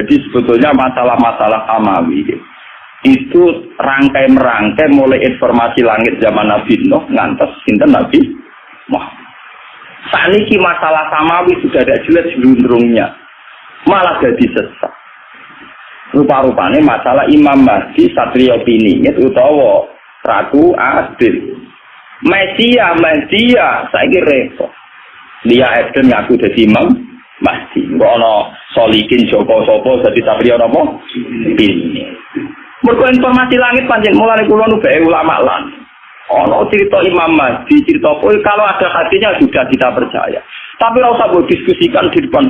Jadi sebetulnya masalah-masalah samawi itu rangkai-merangkai mulai informasi langit zaman Nabi Nuh ngantos sinten Nabi Muhammad. Saniki masalah samawi sudah ada jelas jelundrungnya, malah jadi sesat. Rupa-rupanya masalah Imam Mahdi Satrio Piningit utawa Ratu Adil. Mesia saya kira repot. Dia Eden ngaku jadi Imam Mahdi. Kok ana Solikin Joko Sopo dadi Satrio napa? Piningit. Mergo informasi langit panjang mulai kula nu bae ulama lan. Ono cerita Imam Mahdi, cerita kalau ada hatinya sudah kita percaya. Tapi ora usah diskusikan di depan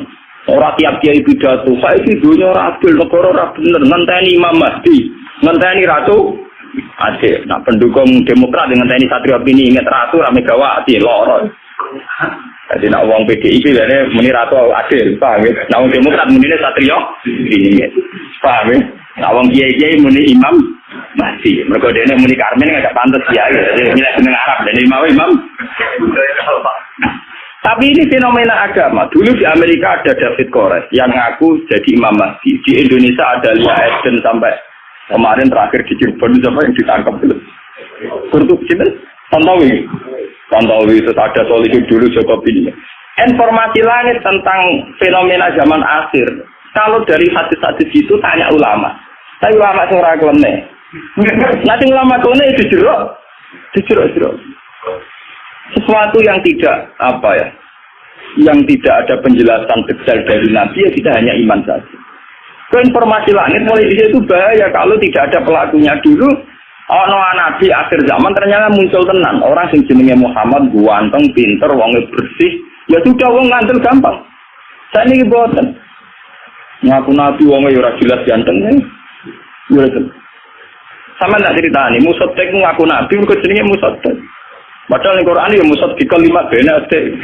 orang tiap kiai pidato. Saiki dunya ora adil, negara ora bener, ngenteni Imam Mahdi, ngenteni Ratu Adil. Nah, pendukung Demokrat ngenteni Satrio Piningit Ratu ra Megawati loro. Jadi nak wong PDIP lene muni Ratu Adil, paham ya? Nak wong Demokrat munine Satrio Piningit. Paham ya? Nak wong kiai-kiai muni Imam Mahdi, mereka dia muni Karmen nggak pantas ya, jadi milih seneng Arab dan Imam. Tapi ini fenomena agama. Dulu di Amerika ada David Koresh yang ngaku jadi Imam Mahdi. Di Indonesia ada Lia Eden sampai kemarin terakhir di Cirebon siapa yang ditangkap dulu. Kurtuk Cimen, Tantawi itu ada Solihin dulu Joko Piningit. Informasi langit tentang fenomena zaman akhir. Kalau dari hadis-hadis itu tanya ulama. Tapi ulama seorang kelemnya. Nanti ulama kone dijerok. Sesuatu yang tidak yang tidak ada penjelasan detail dari Nabi ya kita hanya iman saja. Informasi langit mulai di situ bahaya kalau tidak ada pelakunya dulu. Ono Nabi akhir zaman ternyata muncul tenan orang sing jenenge Muhammad ganteng, pinter, wonge bersih. Ya sudah wong ngandel gampang. Saya ini boten. Ngaku Nabi wonge ora jelas ganteng. Ya sama nak cerita nih, Musaddiq ngaku Nabi, mereka jenenge Musaddiq. Padahal di Quran ya Musaddiq kalimat benar deh.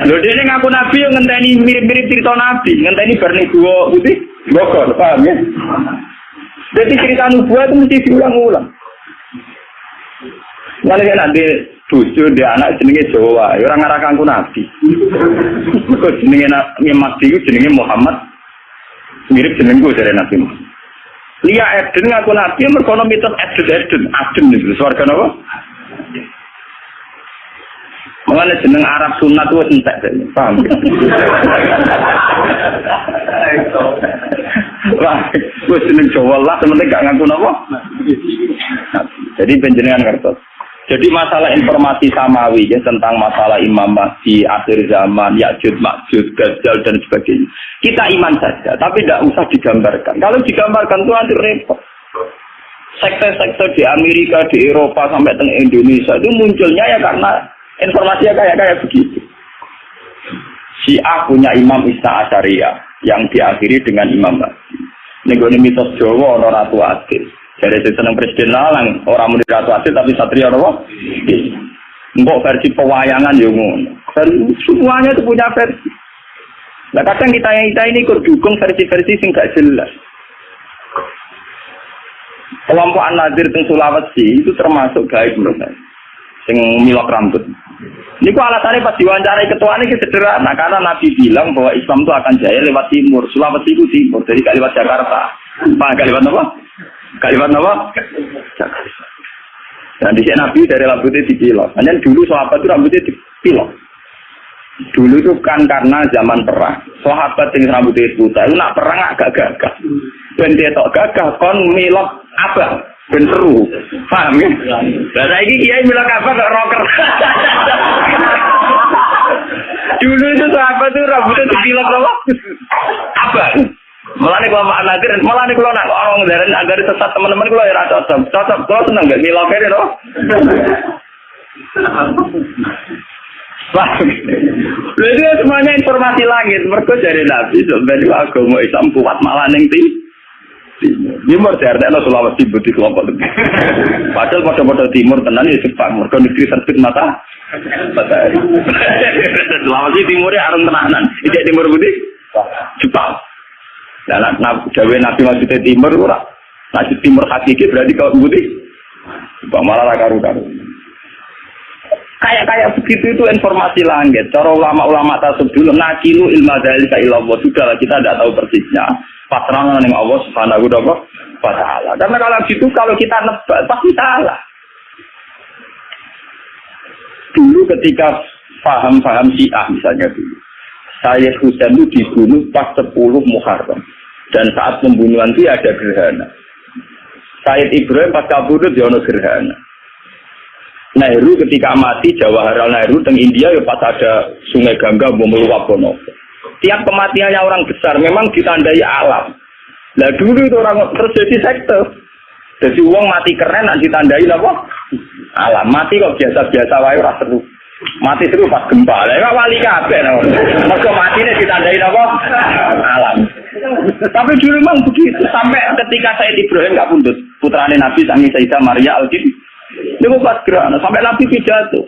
Loh dia ngaku Nabi yang ngenteni mirip-mirip cerita Nabi, ngenteni bar ning gua putih, Bogor, paham ya? Jadi cerita nubuah itu mesti diulang-ulang. Nanti nanti tujuh dia anak jenenge Jawa, orang ngarah ngaku Nabi. Mereka jenenge Mahdi itu jenenge Muhammad, mirip jenengku dari Nabi Muhammad. Lia Eden ngaku Nabi merkono mitos Eden itu swarga napa? Mengenai jeneng Arab sunat itu entek paham. Wah, wis jeneng Jawa lah sementing gak ngaku napa? Jadi panjenengan ngertos. Jadi masalah informasi samawi ya, tentang masalah Imam Mahdi, akhir zaman, Ya'juj, Ma'juj, Dajjal dan sebagainya. Kita iman saja, tapi tidak usah digambarkan. Kalau digambarkan itu nanti repot. Sekte-sekte di Amerika, di Eropa, sampai ke Indonesia itu munculnya ya karena informasinya kayak begitu. Syiah punya Imam Isna Asyariyah yang diakhiri dengan Imam Mahdi. Ini mitos Jawa, orang Ratu Adil. Jadi senang presiden lalang orang muda Ratu Adil tapi satria apa? Mbok versi pewayangan yo ngono. Semuanya itu punya versi. Nah kadang kita ini ikut dukung versi-versi sing gak jelas. Kelompok An-Nadir teng Sulawesi itu termasuk gaib menurut saya. Sing milok rambut. Niku alasannya pas diwawancarai ketua ini sederhana karena Nabi bilang bahwa Islam itu akan jaya lewat timur. Sulawesi itu timur, jadi gak lewat Jakarta. Pak gak lewat apa? Kalimat apa? Dan di sini Nabi dari rambutnya dipilok. Hanya dulu sahabat itu rambutnya dipilok. Dulu itu kan karena zaman perang. Sahabat yang rambutnya putih itu nak perang agak gagah. Dan dia tak gagah kon milok abang. Ben seru. Paham ya? Lah saiki kiai milok abang gak rocker. Dulu itu sahabat itu rambutnya dipilok apa? Abang. Malah nih kalau An-Nadir, malah nih kalau nak orang dari agar sesat teman-teman kalau ya cocok, kalau senang gak ngilau kayak itu, wah, itu semuanya informasi langit. Mereka dari Nabi sebenarnya agama Islam kuat malah neng timur cerdas Sulawesi budi kelompok lebih. Padahal pada timur tenan ya Jepang, mereka negeri terbit matahari. Sulawesi timurnya arung tenanan, tidak timur budi Jepang. Nah, Jawa Nabi maksudnya timur ora. Nah, timur hakiki berarti kalau putih. Malah karu-karu. Kayak begitu itu informasi langit. Cara ulama-ulama tasawuf dulu nakilu ilma dzalika ila Allah. Sudahlah kita tidak tahu persisnya. Pasrahkan dengan Allah Subhanahu wa taala. Karena kalau gitu kalau kita nebak pasti salah. Dulu ketika paham Syiah misalnya dulu. Sayyid Husain itu dibunuh pas 10 Muharram. Dan saat pembunuhan itu ada gerhana. Sayyid Ibrahim pas kabur itu ada gerhana. Nehru ketika mati, Jawaharlal Nehru teng India ya pas ada Sungai Gangga meluap bono. Tiap kematiannya orang besar memang ditandai alam. Nah dulu itu orang terus jadi sekte. Jadi uang mati keren nanti ditandai apa? Alam. Mati kok biasa-biasa wae ora seru. Mati seru pas gempa. Lah wali kabeh. Mergo matine ditandai apa? Alam. Tapi dulu memang begitu sampai ketika Sayyid Ibrahim enggak pundut, putrane Nabi Sangi Sayyidah Maria Al-Qibtiyah. Dia buat gerhana sampai Nabi pidato.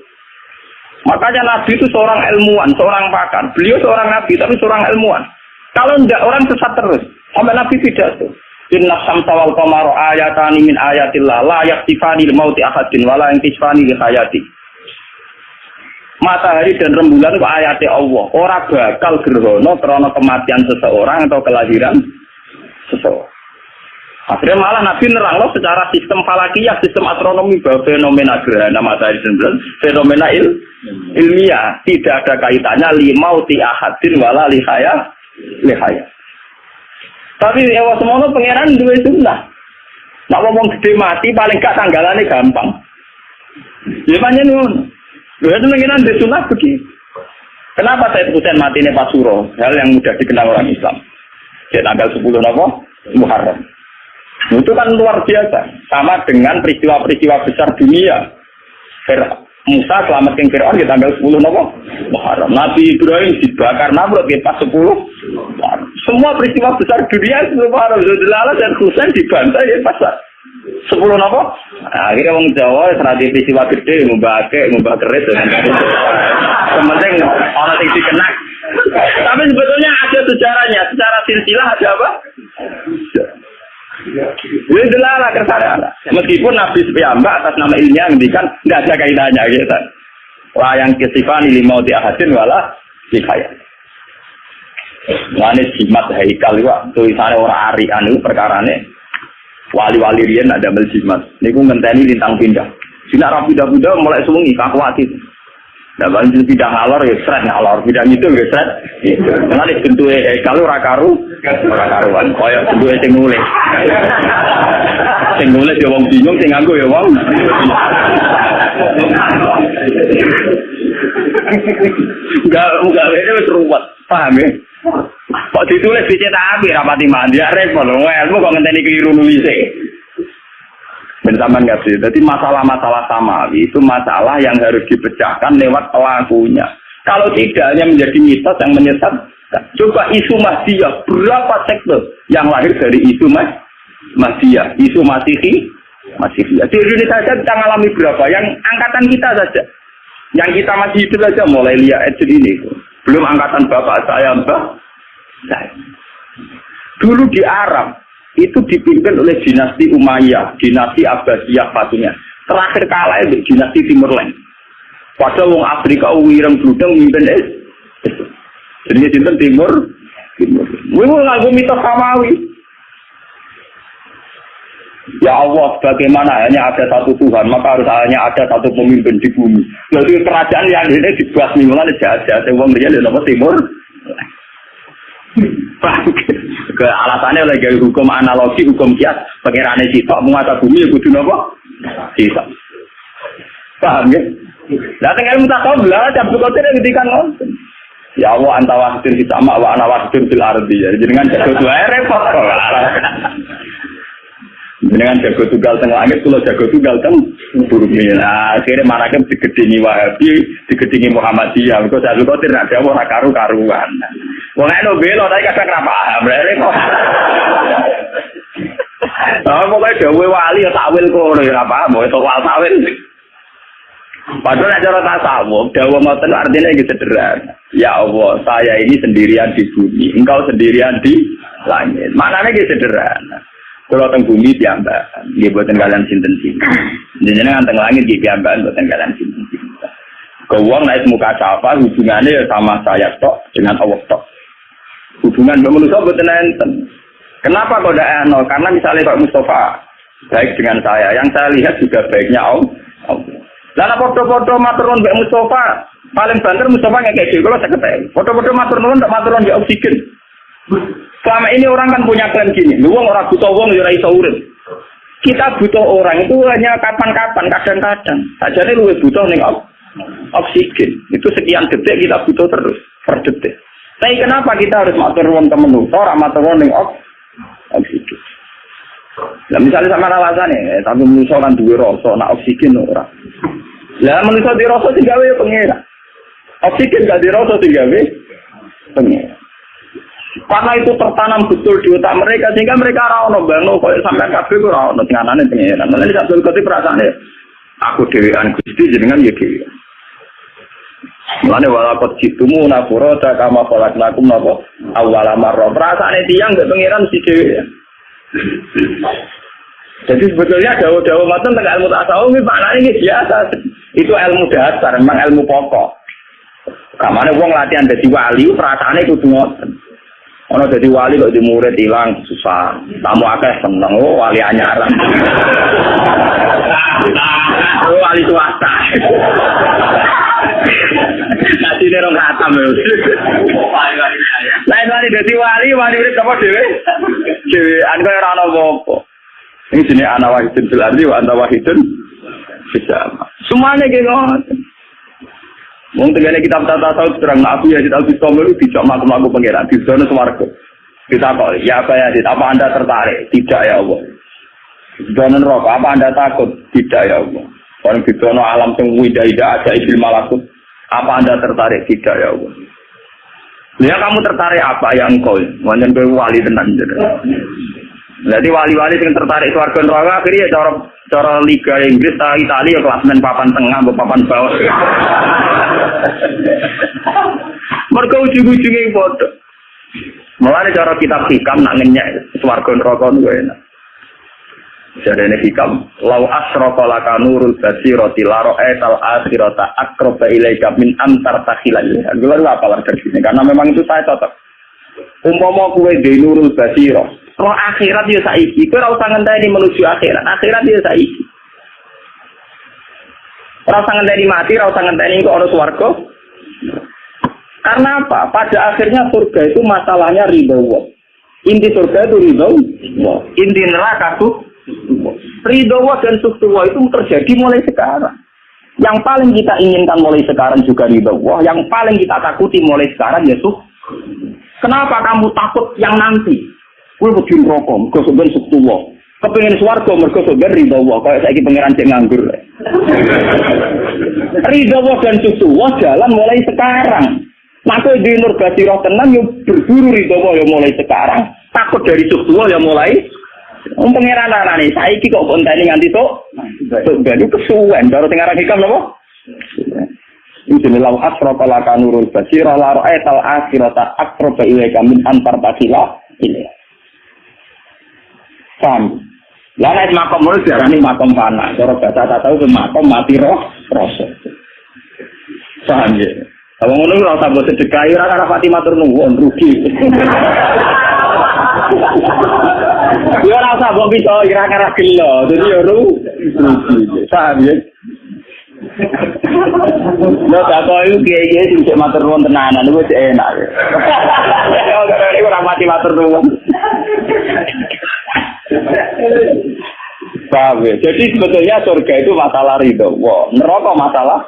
Makanya Nabi itu seorang ilmuwan, seorang pakar. Beliau seorang Nabi tapi seorang ilmuwan. Kalau enggak orang sesat terus. Sampai Nabi pidato. Inna samsa wal qamara ayatani min ayatillah la yaktifani lil mauti ahadin wala yaktifani li hayati. Matahari dan rembulan itu ayatnya Allah. Ora bakal gerhana karena kematian seseorang atau kelahiran seseorang. Akhirnya malah Nabi nerangno secara sistem falakiyah, sistem astronomi bahwa fenomena gerhana matahari dan bulan fenomena ilmiah tidak ada kaitannya limauti ahadin wala lihaya. Tapi ya semono pangeran duwe sunnah. Nak ngomong gede mati paling gak tanggalane gampang. Ya pancen ngono. Lha itu pengiran di sunnah begitu. Kenapa Sayyid Husain mati ini Pasuro? Hal yang mudah dikenal orang Islam. Di tanggal 10 apa? Muharram. Itu kan luar biasa. Sama dengan peristiwa-peristiwa besar dunia. Musa selamatkan Fir'aun di tanggal 10 Muharram. Nabi Ibrahim dibakar Namrud di pas 10 Muharram. Semua peristiwa besar dunia 10 Muharram. Zulala dan Husain dibantai ya pas 10 apa? Akhirnya orang Jawa serati peristiwa gede, ngubah kerit. Sementing orang yang dikenak. Tapi sebetulnya ada sejarahnya. Secara silsilah ada apa? Ini adalah kesadaran. Meskipun Nabi Piyambak atas nama ilmiah ngendikan tidak ada kaitannya gitu. Layang kesifani limau di ahadin wala dikaya. Ngane jimat haikal itu tulisannya orang arian itu perkarane wali-wali riyen ada meljimat. Niku ngenteni lintang pindah. Sinak ra pindah-pindah mulai suwengi kakuati. Nah, banjur pindah ngalor ya sret ngalor, pindah itu ya sret. Ngene bentuke haikal ora karuan. Kaya bentuke sing nulis. Sing nulis ya wong bingung, sing nganggo ya wong. Enggak wis ruwet, paham ya? Kok ditulis dicetak api rapati mandi repot lho, ilmu kok ngenteni keliru nulise. Bersamaan nggak sih? Jadi masalah-masalah samawi itu masalah yang harus dipecahkan lewat pelakunya. Kalau tidak hanya menjadi mitos yang menyesat. Coba isu Mahdiyah, berapa sektor yang lahir dari isu Mahdiyah, isu Masihiyah. Di Indonesia saja kita mengalami berapa? Yang angkatan kita saja. Yang kita masih hidup saja mulai lihat ini. Belum angkatan bapak saya, mbak saya. Dulu di Arab itu dipimpin oleh dinasti Umayyah, dinasti Abbasiyah Fatimiyah. Terakhir kalah itu dinasti Timur Leste. Padahal wong Afrika wireng bludeng mimpin jadi dinten Timur. Wong ngaku mitos samawi. Ya Allah, bagaimana hanya ada satu Tuhan, maka harus hanya ada satu pemimpin di bumi. Jadi kerajaan yang ini dibuat mingguan jahat-jahat wong liya lho napa Timur. Ke alasannya lagi hukum analogi, hukum kias, pengerane sitok menguasai bumi ya kudu napa? Sitok. Paham ya? Lah tengene mutakawil lah Abdul Qadir ngendikan ngoten. Ya Allah antawahidun fis sama wa ana wahidun fil ardi. Jadi dengan jago dua repot kok. Dengan jago tunggal teng langit kula jago tunggal teng bumi. Nah, akhire marake digedhingi Wahabi, digedhingi Muhammadiyah. Kok Abdul Qadir nak dawuh ora karu-karuan. Wong eno belo tapi kadang ra paham. Repot. Pokoke dawuh wali ya takwil kono ya ora paham, kok takwil. Padahal cara tasawuf, dawuh ngoten artinya iki sederhana. Ya Allah, saya ini sendirian di bumi, engkau sendirian di langit. Maknanya iki sederhana. Kalau teng bumi piyambakan, nggih boten kalian sinten-sinten. Jenengan teng langit nggih piyambakan boten kalian sinten-sinten. Gawang naik muka siapa hubungannya sama saya tok dengan Allah tok. Hubungan manusia betul enten. Kenapa kok tidak nol? Karena misalnya Pak Mustafa baik dengan saya, yang saya lihat juga baiknya Allah. Lalu foto-foto maturun Mbak Mustafa paling banter Mustafa kayak gitu kalau saya ketahui. Foto-foto maturun tak maturun di oksigen. Selama ini orang kan punya klaim gini, lu orang butuh uang ya iso urip. Kita butuh orang itu hanya kapan-kapan, kadang-kadang. Saja ini lu butuh nih oksigen. Itu sekian detik kita butuh terus per detik. Tapi kenapa kita harus maturun ke manusia, orang maturun nih oksigen? Nah misalnya sama alasannya, tapi manusia kan dua rasa, nak oksigen orang. Lah manusia di rasa tiga we pengira. Oksigen gak di rasa tiga we pengira. Karena itu tertanam betul di otak mereka sehingga mereka ora ono bangno koyo sampean kabeh ora ono tinganane pengira. Mulane sak dhewe perasaane aku dhewean Gusti jenengan ya dhewe. Mulane walakot jitumu napura kama falaknakum napa awwala marra. Perasaane tiyang mbek pengiran si dhewe. Jadi sebetulnya dawa-dawa macam tentang ilmu tasawuf ini maknanya ini biasa. Itu ilmu dasar, memang ilmu pokok. Kamane wong latihan dadi wali, perasaane kudu ngoten. Ana dadi wali kok di murid ilang susah. Tamu akeh seneng wali anyaran. Wali swasta. Kasine rong khatam lho. Lain wali dadi wali urip apa dhewe? Dhewean kaya ora ana apa-apa. Ini jenis anak wahidun fil ardi wa anta wahidun fis sama. Semuanya gitu. Mungkin tegane kitab tata tasawuf terang Nabi ya kita bisa melu dijak makum-makum pangeran di zona swarga. Kita kok ya apa ya apa Anda tertarik? Tidak ya Allah. Zona neraka apa Anda takut? Tidak ya Allah. Orang di zona alam sing wida-wida ada ibil malakut. Apa Anda tertarik? Tidak ya Allah. Ya kamu tertarik apa yang engkau? Wajan kowe wali tenan jeneng. Jadi wali-wali yang tertarik swarga neraka akhirnya cara Liga Inggris ta Italia klasmen papan tengah atau papan bawah. Mereka ujung-ujungnya bodoh. Mulane cara kitab hikam nak ngenyek swarga neraka niku enak. Jarene hikam law asraqa laka nurul basirati la ra'aital akhirata aqraba ilaika min antar takhilal. Gue apa arti ini karena memang itu saya cocok. Umpama kowe dhe nurul basirah roh akhirat ya saiki, kowe ora usah ngenteni menuju akhirat. Akhirat ya saiki. Ora usah ngenteni mati, ora usah ngenteni kok ana swarga. Karena apa? Pada akhirnya surga itu masalahnya ridho Allah. Inti surga itu ridho Allah. Inti neraka itu ridho Allah dan sukses Allah itu terjadi mulai sekarang. Yang paling kita inginkan mulai sekarang juga ridho Allah. Yang paling kita takuti mulai sekarang ya sukses. Kenapa kamu takut yang nanti? Kowe kudu rokok, mergo sok ben suktuwa. Kepengin swarga mergo sok ben ridho Allah, kaya saiki pangeran cek nganggur. Ridho Allah dan suktuwa jalan mulai sekarang. Nek kowe di nur basirah tenan yo berburu ridho Allah yo mulai sekarang. Takut dari suktuwa yo mulai. Wong pangeran anane saiki kok konteni nganti tok. Sok ben kesuwen karo sing aran hikam napa? Ini lau asraqa laka nurul basirah la ra'aital akhirata aqraba ilaika min antar tasila ini. Paham? Lah nek makom ngono diarani makom panah. Cara bahasa tak tahu ke makom mati roh rasa. Paham ya? Kalau ngono ora usah mbok sedekah ora rapati matur nuwun rugi. Ya ora usah mbok bisa ira-ira gelo. Dadi ya rugi. Paham ya? Lha tak kok iki kiye-kiye sing matur nuwun tenanan niku enak. Ya ora mati matur nuwun. Jadi sebetulnya surga itu masalah ridho Allah, neraka masalah.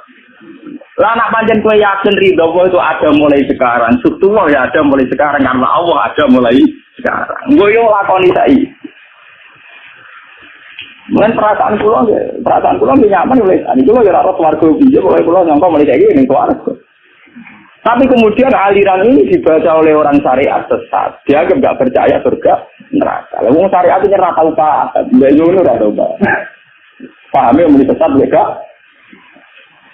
Lah nak pancen kowe yakin ridho Allah itu ada mulai sekarang, suktuwa ya ada mulai sekarang karena Allah ada mulai sekarang. Nggo yo lakoni saiki. Mungkin perasaan kula nyaman oleh tadi kula ya ora swarga piye, pokoke kula nyangka mulai saiki ning swarga. Tapi kemudian aliran ini dibaca oleh orang syariat sesat. Dia enggak percaya surga neraka. Lah wong syariat itu ora tau paham. Mbak ngono ora tau paham. Pahame muni sesat mereka.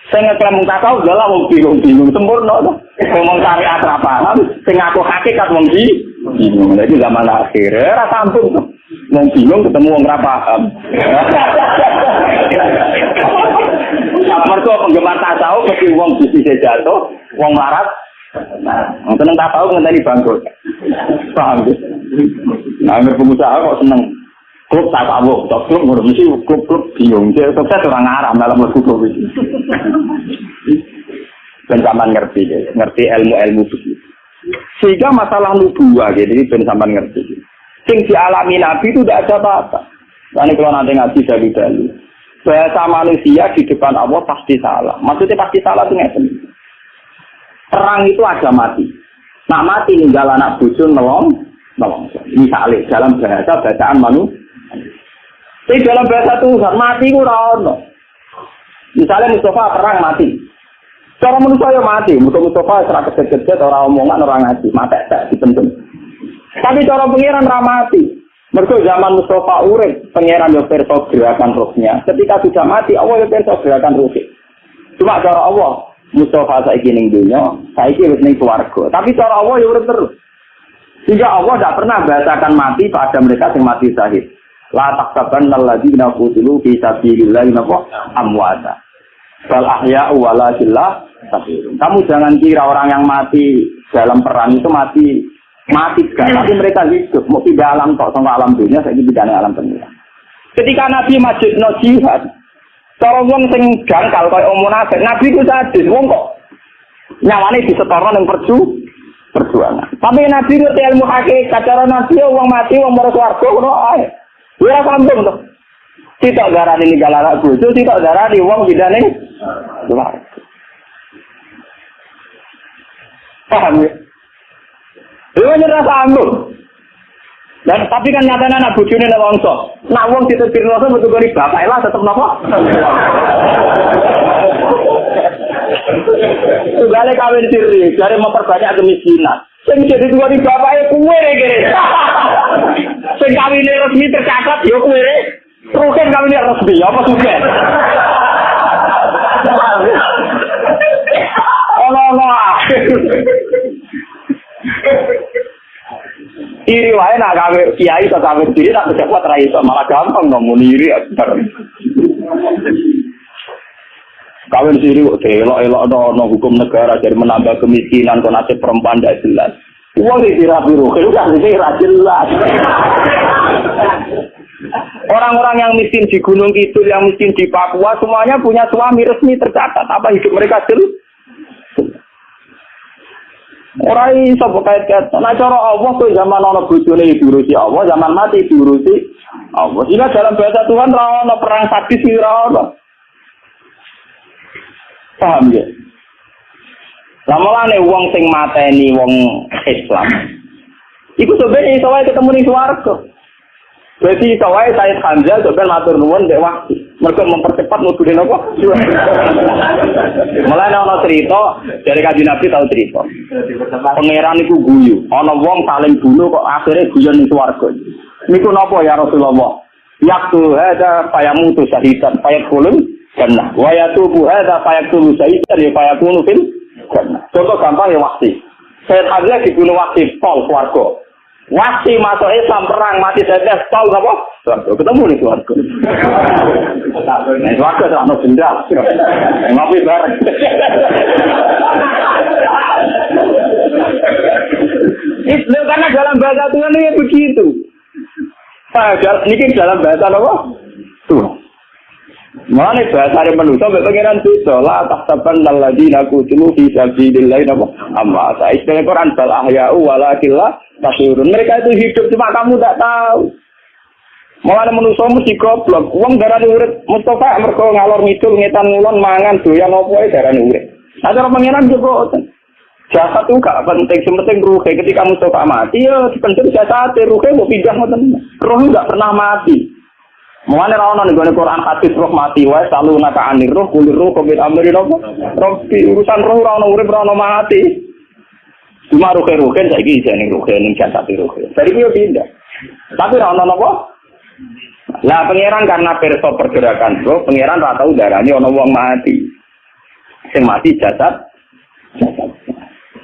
Sing ngeklaim takau dalah wong bingung-bingung sempurna to. Wong syariat ora paham, sing ngaku hakikat wong bingung. Jadi zaman akhir ora sampun to. Wong bingung ketemu wong ora paham. mergo penggemar tasawuf mesti wong bisnis jatuh, wong larat. Seneng tasawuf ngenteni bangkrut. Paham ya? Nah, pengusaha kok seneng klub tasawuf, klub ngono mesti klub bingung. Sukses orang Arab malah mlebu klub iki. Ben sampean ngerti ilmu-ilmu begitu. Sehingga masalah nubuwah gitu, ben sampean ngerti. Sing dialami Nabi itu tidak ada apa-apa. Karena kalau nanti ngaji dali-dali, bahasa manusia di depan Allah pasti salah. Maksudnya pasti salah itu nggak. Perang itu ada mati. Nak mati ninggal anak bojo nolong. Misalnya dalam bahasa bacaan manusia. Tapi dalam bahasa Tuhan mati itu ora. Misalnya Mustafa perang mati. Cara manusia ya mati. Mustafa serak kecet-kecet orang omongan orang ngaji. Mati tak dipendem. Tapi cara pengiran ora mati. Mergo zaman Mustafa urip, pengiran yo perso gerakan rohnya. Ketika sudah mati, Allah yo perso gerakan rohnya. Cuma cara Allah, Mustafa saiki ning dunya, saiki wis ning swarga. Tapi cara Allah yo urip terus. Sehingga Allah tidak pernah bahasakan mati pada mereka yang mati syahid. La taqsabanna alladziina qutilu fi sabilillahi amwata. Bal ahya'u walakin la tashurun. Kamu jangan kira orang yang mati dalam perang itu mati kan, tapi mereka hidup, mau pindah alam tok sama alam dunia, saya pindah alam pengira. Ketika Nabi majidno jihad, cara wong sing jangkal kaya munafik, Nabi ku sadis, wong kok nyawane disetorno ning perjuangan. Tapi Nabi ku ilmu hakikat, cara Nabi wong mati wong mara swarga ngono ae. Ora sambung to. Tidak garane ninggal anak bojo, tidak garane wong bidane swarga. Paham ya? Dewa nyerah sambung. Dan tapi kan nyatanya anak bojone nek wongso. Nak wong ditepirno betul kali bapak lah tetep napa? Tugale kawin siri, jare memperbanyak kemiskinan. Sing jadi dua di bapake kuwe kene. Sing kawine resmi tercatat yo kuwe. Rugen kawine resmi apa suket? Allah. Iri wae nak gawe kiai kok gawe diri tak pejabat ra iso malah gampang ngomong iri akbar. Kawin siri kok elok-elok ono hukum negara jadi menambah kemiskinan kok nasib perempuan ndak jelas. Wong iki ra biru, kan iki ra jelas. Orang-orang yang miskin di Gunung Kidul, yang miskin di Papua semuanya punya suami resmi tercatat. Apa hidup mereka jelas? Orang iso kait-kait. Nah cara Allah tuh zaman ana bojone diurusi Allah, zaman mati diurusi Allah. Jika dalam bahasa Tuhan ra ono perang sadis ra ono. Paham ya? Lamane wong sing mateni wong Islam. Iku sebenarnya iso wae ketemu ning swarga. Jadi iso wae Said Hamzah sampeyan matur nuwun nek waktu mergo mempercepat mudune napa? Mulane ana cerita dari Kanjeng Nabi tau cerita. Pangeran iku guyu, ana wong saling bunuh kok akhire guyon ning swarga. Niku napa ya Rasulullah? Yaktu hadza fayamutu syahidan fayaqulun jannah. Wa yatubu hadza fayaqulu syahidan ya fayakunu fil jannah. Contoh gampang ya Wahsi. Said Hamzah dibunuh Wahsi pol swarga. Wahsi masuk Islam perang mati tetes pol apa? Ketemu ning swarga. Nek swarga ora ono jenderal. Ngopi bareng. Itu karena dalam bahasa Tuhan ini begitu. Ini dalam bahasa apa? Tuhan. Mana bahasa yang manusia berpengiran itu lah tahtaban alladziina qutilu fi sabilillahi amma sa istilah Quran bal ahya'u walakinlah tashurun. Mereka itu hidup cuma kamu tidak tahu. Malah manusia mesti goblok. Wong darane urip Mustafa mergo ngalor ngidul ngetan ngulon mangan doyan opo ae darane urip. Ada pengiran juga jasad itu gak penting, sementing ruh. Ketika Mustafa mati ya dipenting jasad, ruh mau pindah ngoten. Ruh enggak pernah mati. Mulane ra ono ning Quran hadis roh mati wae selalu naka anir roh kulir roh covid amri nopo. Urusan roh ra ono urip ra ono mati. Cuma ruh-ruhen saiki jane ruh ning jasad ruh. Dari yo pindah. Tapi ra ono napa? Lah pangeran karena perso pergerakan roh, pangeran ra tau darani ono wong mati. Sing mati jasad.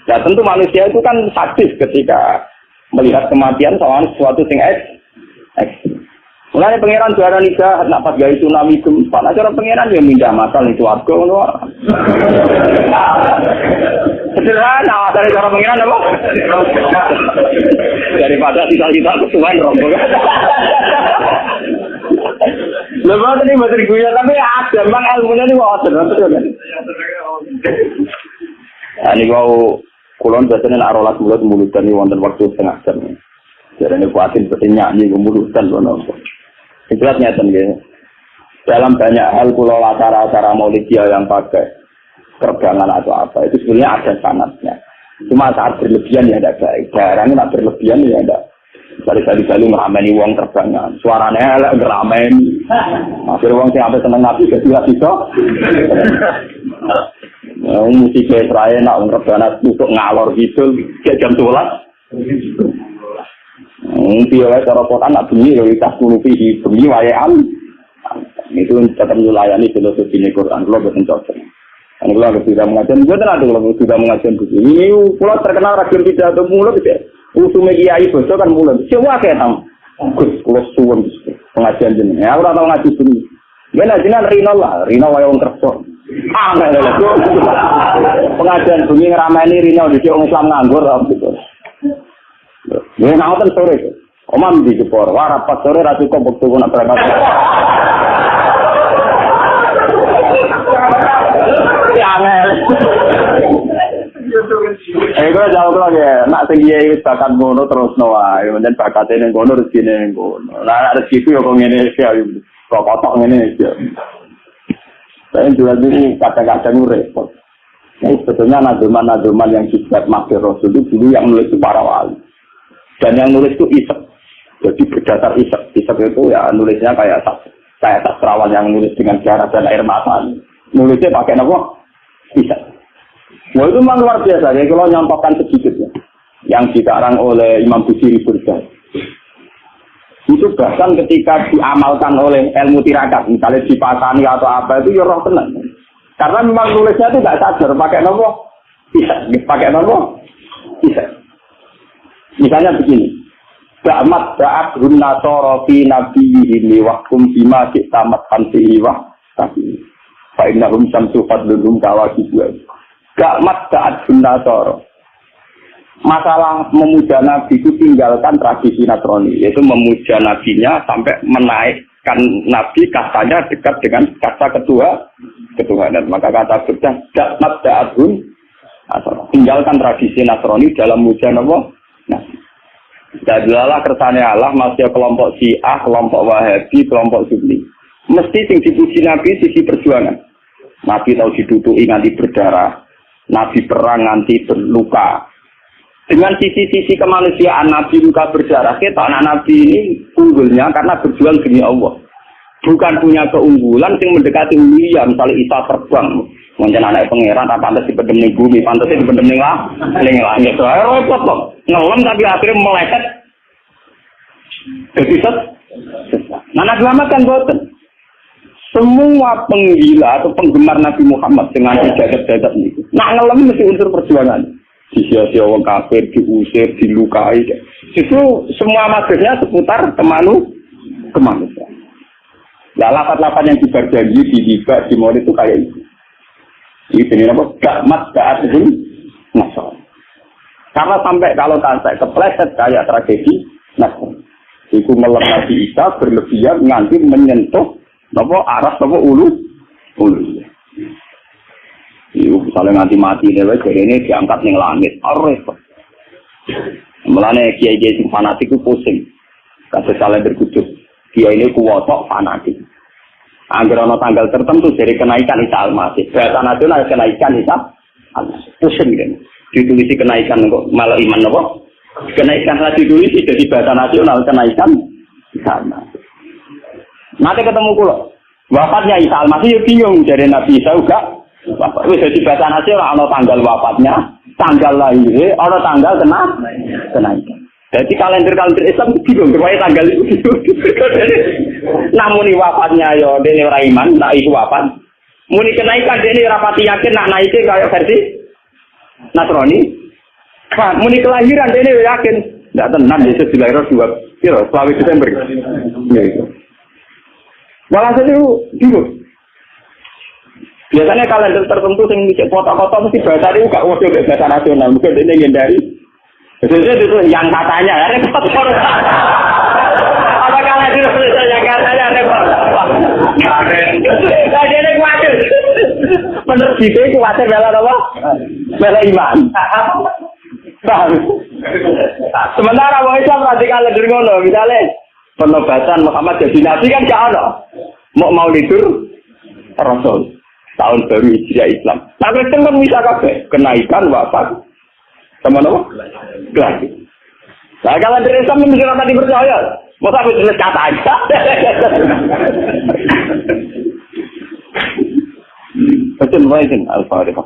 Ya tentu manusia itu kan sadis ketika melihat kematian soal sesuatu yang ekstrim. Mulai pangeran juara nikah, nak pas gawe tsunami gempa, nak cara pangeran yang mindah masal itu warga ngono. Sederhana, dari cara pangeran apa? Daripada sisa-sisa kesuwen rombongan. Lepas ini betul gue tapi ada memang ilmunya ini kok betul kan? Ini kau kulon biasanya nak rolas mulut dan ini wonten waktu setengah jam. Jadi ini kuatin seperti nyanyi memulutan loh nonton. Jelas nyata nih. Dalam banyak hal pulau acara-acara Maulidiyah yang pakai terbangan atau apa itu sebenarnya ada sanadnya. Cuma saat berlebihan ya ada baik. Jarang nak berlebihan ya ada. Kali-kali ngerameni wong terbangan. Suaranya elek ngerameni. Akhirnya wong sing sampai seneng Nabi gak bisa. Musik Israel nak ngerbana untuk ngalor gitu. Kayak jam 12. Piye cara kota nak bunyi lho tas kunupi di bunyi wayahan. Itu tetap melayani filosofi Quran kalau boten cocok. Kan kula sudah mengajian, boten ada kalau sudah mengajian begini. Ini kula terkenal ragam tidak ada mulut gitu. Usume kiai basa kan mulut. Semua kayak tam. Gus kula suwun pengajian jenenge. Aku ora tau ngaji bunyi. Yen jenengan Rino lah, Rino wae wong kerja. Pengajian bunyi ngrameni Rino dhisik wong Islam nganggur gitu. Ya nang sore. Omam di Jepor, warapat sore ra cukup waktu nak berangkat. Ya angel. Gue jauh lagi, nak tinggi bakat ngono terus wae, menjen bakatnya ning ngono rezekine ning ngono. Lah rezeki yo kok ngene iki kok kotok ngene iki. Saya juga ini kadang-kadang repot. Ini sebetulnya nazuman yang dibuat Maksir Rasul itu dulu yang nulis itu para wali. Dan yang nulis itu isek. Jadi berdasar isek. Isek itu ya nulisnya kayak sastrawan yang nulis dengan darah dan air mata. Nulisnya pakai apa? Isek. Wah itu memang luar biasa. Jadi kalau nyampaikan sedikit ya. Yang dikarang oleh Imam Busiri Burda. Itu bahkan ketika diamalkan oleh ilmu tirakat. Misalnya dipasani atau apa itu ya roh tenang. Karena memang nulisnya itu tidak sadar. Pakai apa? Isek. Pakai apa? Isek. Misalnya begini, Ba'mat ba'adhun nasara fi nabiyihim wahkum bima tamat hantihi tapi fa'innahum samsu fadlunhum kawakibwa. Ba'mat ba'adhun nasara. Masalah memuja Nabi itu tinggalkan tradisi Nasrani, yaitu memuja Nabinya sampai menaikkan Nabi kastanya dekat dengan kasta ketuhanan. Maka kata Burda, Ba'mat ba'adhun nasara. Tinggalkan tradisi Nasrani dalam memuja Nabi. Nah, jadilah kersane Allah masih kelompok Syiah, kelompok Wahabi, kelompok Sunni. Mesti sing dipuji Nabi sisi perjuangan. Nabi tahu diduduki nganti berdarah, Nabi perang nganti berluka. Dengan sisi-sisi kemanusiaan Nabi luka berdarah, kita anak Nabi ini unggulnya karena berjuang demi Allah. Bukan punya keunggulan yang mendekati mulia, misalnya Isa terbang. Mungkin anak pangeran tak pantas dipendem ning bumi, pantas dipendem ning langit. Repot kok. Ngelem tapi akhirnya meleset. Jadi Nah, selamatkan boten. Semua penggila atau penggemar Nabi Muhammad dengan jagat-jagat ini. Nah, ngelem mesti unsur perjuangan. Sia-sia wong kafir, diusir, dilukai. Justru semua maksudnya seputar kemanusiaan. Nah, lapat-lapat yang diberjanji, dihibah, di Maulid itu kayak itu. Ini apa? Gakmat, ga'adun, nasar. Karena sampai kalau sampai kepleset kayak tragedi, nasar. Itu melem Nabi Isa berlebihan nganti menyentuh arah ulu. Itu misalnya nganti mati jadi ini diangkat ning langit. Repot. Mulane kiai-kiai sing fanatik itu pusing. Kasus salah berkucut. Kiai ini kuwotok fanatik. Angger ana tanggal tertentu dari kenaikan Isa Al-Masih. Bahasa nasional kenaikan Isa Al-Masih. Pusing kan. Ditulisi kenaikan kok malah iman apa? Kenaikan lagi ditulisi jadi bahasa nasional kenaikan Isa Al-Masih. Nanti ketemu kula. Wafatnya Isa Al-Masih ya bingung dari Nabi Isa juga. Wapat wis dadi bahasa nasional ana tanggal wafatnya, tanggal lahir, ana tanggal kenaikan. Jadi kalender Islam bingung berwaya tanggal itu. Namun wafatnya yo dene ora iman, nak iku wafat. Muni kenaikan dene ora pati yakin nak naike kaya versi Nasrani. Muni kelahiran dene yakin. Ndak tenan Yesus dilahirkan 2 Desember. Ya itu. Malah itu bingung. Biasanya kalender tertentu yang bisa kota-kota mesti bahasa itu gak waduh bahasa nasional. Mungkin ini hindari. Biasanya itu yang katanya, ya repot. Apa kalender yang katanya repot? Tadi ini khawatir. Menurut gitu khawatir bela apa? Bela iman. Sementara orang Islam radikal kalender ngono, misalnya penobatan Muhammad jadi nabi kan gak ada. Mau tidur Rasul tahun baru Hijriah Islam. Nah Kristen kan bisa kabeh kenaikan wafat sama apa? Lagi. Nah kalau dari Islam mesti rata dipercaya. Masa aku tulis kata aja. Betul baik Al-Fatihah.